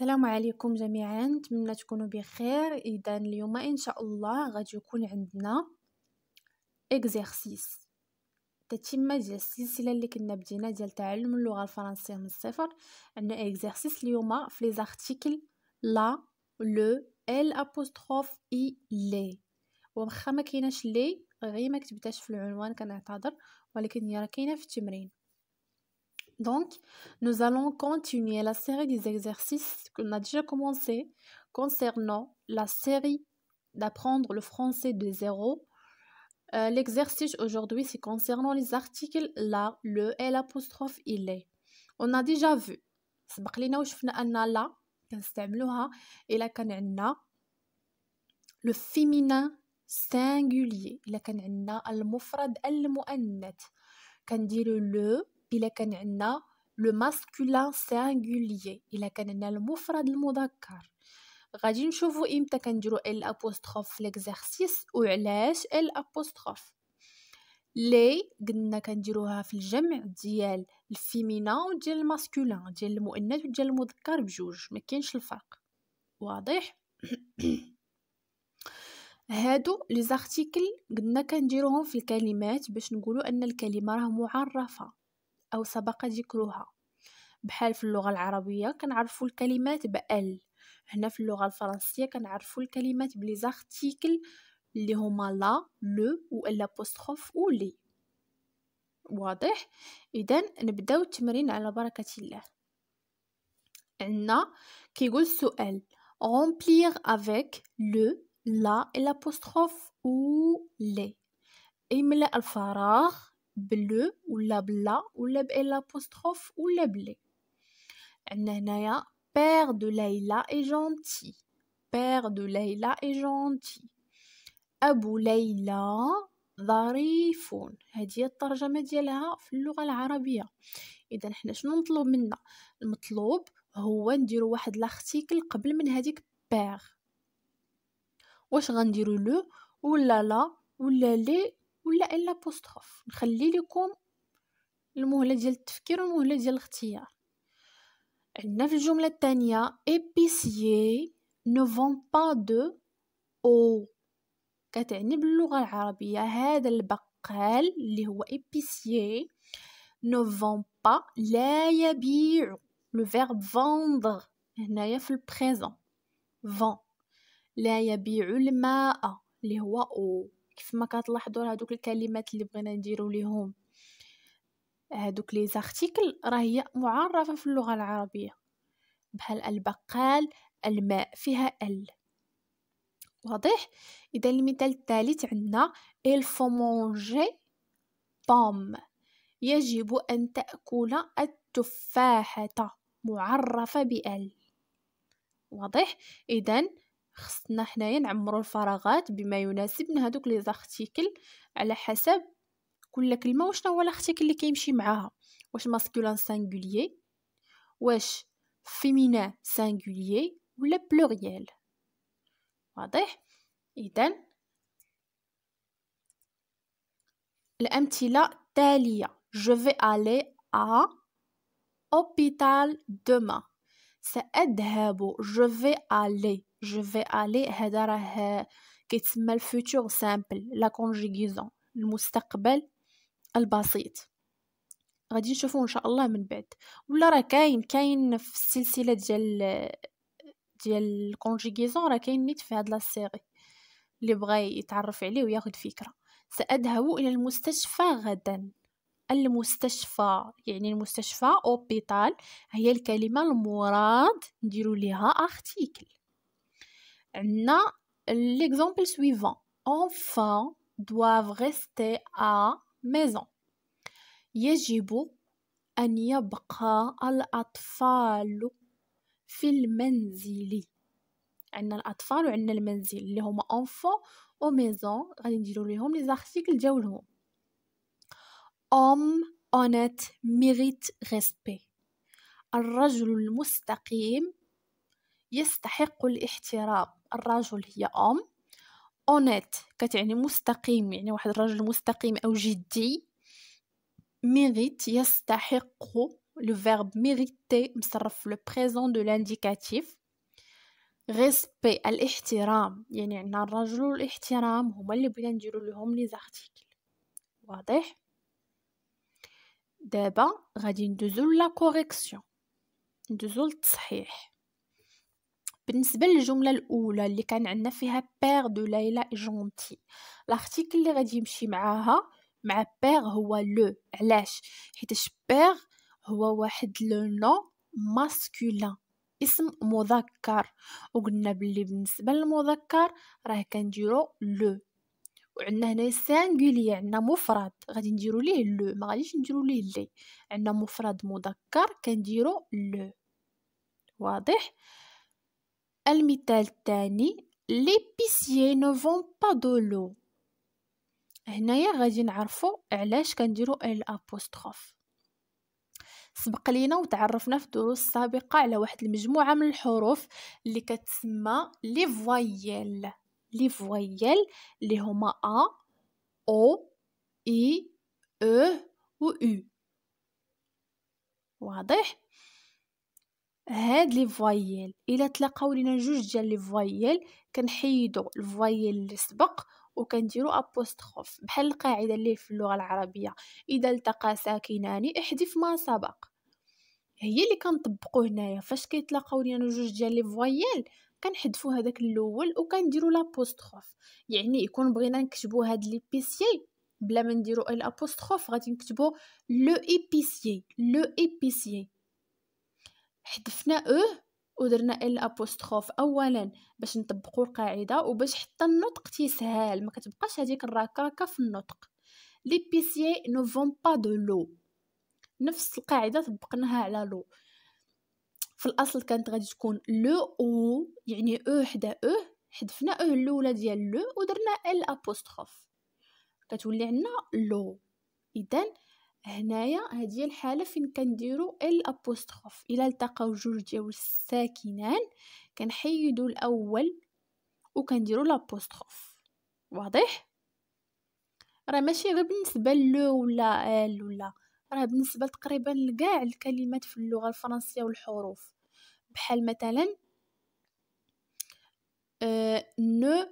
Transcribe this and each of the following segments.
السلام عليكم جميعا، نتمنى تكونوا بخير. اذا اليوم ان شاء الله غادي يكون عندنا اكزرسيس تتمه ديال السلسله اللي كنا بدينا ديال تعلم اللغه الفرنسيه من الصفر. عندنا اكزرسيس اليوم في لي زارتيكل لا، لو، ال ابوستروف اي، لي. واخا ما كايناش لي غير ما كتبتاش في العنوان كنعتذر، ولكن هي راه كاينه في التمرين. Donc, nous allons continuer la série des exercices qu'on a déjà commencé concernant la série d'apprendre le français de zéro. L'exercice aujourd'hui, c'est concernant les articles la, le et l'apostrophe il est. On a déjà vu. سبق لينا وشفنا أن لا كنستعملوها إلا كان عندنا le féminin singulier، إلا كان عندنا المفرد المؤنث كنديرو le. إلا كان عندنا لو ماسكولين سينغوليي، إلا كان عندنا المفرد المذكر. غادي نشوفو امتى كنديرو ال ابوستروف في ليكزارسيس وعلاش ال ابوستروف. لي قلنا كنديروها في الجمع ديال الفيمينا وديال الماسكولين، ديال المؤنث وديال المذكر بجوج، ما كاينش الفرق. واضح؟ هادو لي زارتيكل قلنا كنديروهم في الكلمات باش نقولوا ان الكلمه راه معرفه أو سبق ذكرها. بحال في اللغة العربية كنعرفوا الكلمات بأل، هنا في اللغة الفرنسية كنعرفوا الكلمات بلي زارتيكل اللي هما لا، لو و الابوستروف و لي. واضح؟ إذن نبداو التمرين على بركة الله. عندنا كيقول السؤال remplir avec le, la et l'apostrophe ou les. املأ الفراغ بلو ولا بلا ولا بال ابوستروف ولا بلي. عندنا هنايا père de ليلى est gentil، père de ليلى est gentil. ابو ليلى ظريف، هذه هي الترجمه ديالها في اللغه العربيه. اذا حنا شنو نطلب منا؟ المطلوب هو نديرو واحد لارتيكل قبل من هذيك بير. واش غنديرو لو ولا لا ولا لي ولا الا بوستروف؟ نخلي لكم المهله ديال التفكير والمهله ديال الاختيار. عندنا في الجمله الثانيه épicier ne vend pas de eau، كتعني باللغه العربيه هذا البقال اللي هو épicier ne vend pas لا يبيع. لو فيرب vendre هنايا في البريزون vend. لا يبيع الماء اللي هو eau. كيف ما كتلاحظوا هذوك الكلمات اللي بغينا نديرو ليهم هذوك لي زارتيكل راه هي معرفه في اللغه العربيه، بحال البقال، الماء فيها ال. واضح؟ اذا المثال الثالث عندنا il faut manger pomme، يجب ان تاكل التفاحه، معرفه بال. واضح؟ اذا خصنا حنايا نعمروا الفراغات بما يناسب من هذوك لي زارتيكل على حسب كل كلمه وشنو هو الارتيكل اللي كيمشي معاها، واش ماسكولين سينغوليي، واش فيمينين سينغوليي ولا بلوريال. واضح؟ اذا الامثله التاليه je vais aller à hôpital demain. سأذهب je vais aller هذا راه كيتسمى الفوتور سامبل، لا كونجيغيزون، المستقبل البسيط. غادي نشوفوا ان شاء الله من بعد، ولا راه كاين في السلسله ديال الكونجيغيزون، راه كاين نيت في هاد لا سيري اللي بغى يتعرف عليه وياخذ فكره. سأذهب الى المستشفى غدا. المستشفى يعني المستشفى اوبيتال هي الكلمه المراد نديرو ليها ارتيكل. عندنا l'exemple suivant enfants doivent rester à maison، يجب أن يبقى الأطفال في المنزل. عندنا الأطفال وعندنا المنزل اللي هما enfants و maison، غادي نديرو ليهم لي زارتيكل ديالهم. homme honnête mérite respect، الرجل المستقيم يستحق الاحترام. الرجل هي homme، honnête كتعني مستقيم، يعني واحد الرجل مستقيم أو جدي. mérite يستحق le verbe mériter مصرف في le présent de l'indicatif. respect الاحترام، يعني عندنا الرجل والاحترام هما اللي بغينا نديرو لهم لي زارتيكل. واضح؟ دابا غادي ندوزو لا كوريكسيون، ندوزو للتصحيح. بالنسبه للجمله الاولى اللي كان عندنا فيها بير دو ليلى جونتي، الارتيكل اللي غادي يمشي معاها مع بير هو لو. علاش؟ حيتاش بير هو واحد لو نو ماسكولين، اسم مذكر، وقلنا باللي بالنسبه للمذكر راه كنديرو لو. وعندنا هنا سانغولي، عندنا مفرد غادي نديرو ليه لو، ما غاديش نديرو ليه لي. عندنا مفرد مذكر كنديرو لو. واضح؟ المثال الثاني ليبيسيي نو فون با دو لو. هنايا غادي نعرفو علاش كنديرو ال ابوستروف. سبق لينا وتعرفنا في الدروس السابقه على واحد المجموعه من الحروف اللي كتسمى لي فويل. لي فويل اللي هما ا او اي او و او. واضح؟ هاد لي فويل الا تلاقاو لينا جوج ديال لي فويل كنحيدو الفويل اللي سبق وكنديرو ابوستروف، بحال القاعده اللي في اللغه العربيه اذا التقى ساكنان احذف ما سبق. هي اللي كنطبقوا هنايا، فاش كيتلاقاو لينا جوج ديال لي فويل كنحذفوا هذاك الاول وكنديرو لابوستروف. يعني يكون بغينا نكتبوا هاد ليبيسيي بلا ما نديرو الابوستروف غادي نكتبوا لو ايبيسيي. لو ايبيسيي حذفنا ودرنا ال ابوستروف اولا باش نطبقوا القاعده وباش حتى النطق تيسهل، ما كتبقاش هذيك الركاكه في النطق. ليبيسيي نو فون با دو لو، نفس القاعده طبقناها على لو. في الاصل كانت غادي تكون لو او، يعني حدا حذفنا الاولى ديال لو ودرنا ال ابوستروف كتولي عندنا لو. اذا هنايا هذه الحاله فين كنديروا ال ابوستروف. الى التقاو جوج ديال الساكنان كنحيدوا الاول وكنديروا لابوستروف. واضح؟ راه ماشي غير بالنسبه لو ولا ال ولا، راه بالنسبه تقريبا لكاع الكلمات في اللغه الفرنسيه والحروف. بحال مثلا نو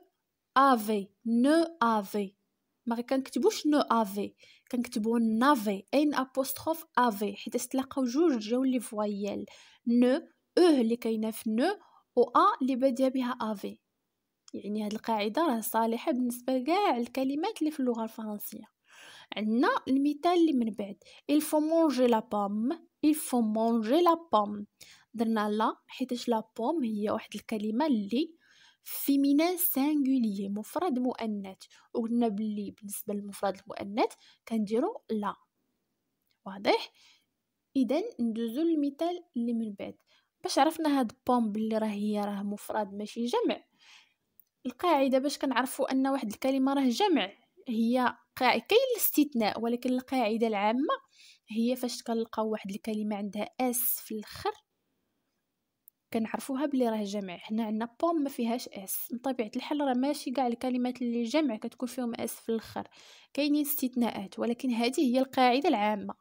افي، نو افي ما كنكتبوش نو افي، كنكتبو نافي ان ابوستروف افي، حيت تلاقاو جوج جاو لي فويل نو اللي كاينه في نو و اللي باديه بها افي. يعني هاد القاعده راه صالحه بالنسبه لكاع الكلمات اللي في اللغه الفرنسيه. عندنا المثال اللي من بعد il faut manger la pomme، il faut manger la pomme. درنا لا حيتاش لا بوم هي واحد الكلمه اللي فيمينين سانغوليي، مفرد مؤنث، وقلنا باللي بالنسبه للمفرد المؤنث كنديرو لا. واضح؟ اذا ندوزو للمثال اللي من بعد. باش عرفنا هاد بوم باللي راه مفرد ماشي جمع، القاعده باش كنعرفوا ان واحد الكلمه راه جمع هي كاين الاستثناء، ولكن القاعده العامه هي فاش كنلقاو واحد الكلمه عندها اس في الاخر كنعرفوها بلي راه جمع. حنا عندنا بوم ما فيهاش اس، من طبيعه الحال راه ماشي كاع الكلمات اللي جمع كتكون فيهم اس في الاخر، كاينين استثناءات، ولكن هذه هي القاعده العامه.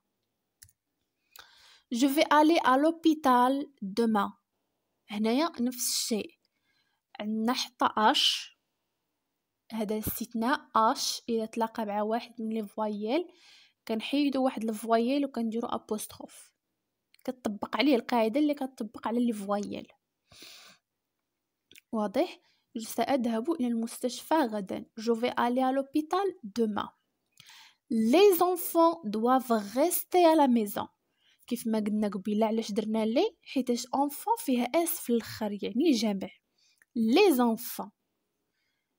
جو في الي ا لوبيتال دوما، هنايا نفس الشيء، عندنا حتى اش، هذا استثناء اش اذا تلاقى مع واحد من لي فويل كنحيدوا واحد الفويل وكنديروا ابوستروف، كتطبق عليه القاعده اللي كتطبق على لي فويل. واضح؟ سأذهب إلى المستشفى غدا. Je vais aller à l'hôpital demain. Les enfants doivent rester à la maison. كيف ما قلنا قبيله علاش درنا لي حيتاش enfant فيها اس في الاخر يعني جمع. Les enfants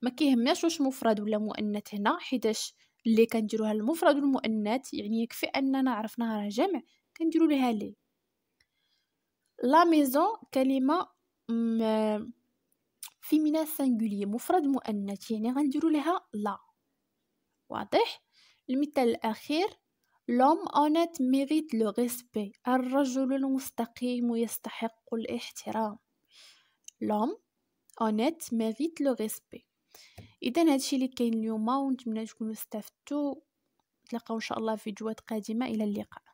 ما كيهمناش واش مفرد ولا مؤنث هنا، حيتاش اللي كنديروها المفرد والمؤنث يعني يكفي اننا عرفناها راه جمع كنديروا ليها لي. لا ميزون كلمه فيمينا سانغولي مفرد مؤنث يعني غنديروا لها لا. واضح؟ المثال الاخير لوم اونيت ميريت لو ريسبي، الرجل المستقيم يستحق الاحترام. لوم اونيت ميريت لو ريسبي. اذا هادشي اللي كاين اليوم ونتمنى تكونوا استفدتوا. نتلاقاو ان شاء الله في فيديوهات قادمه. الى اللقاء.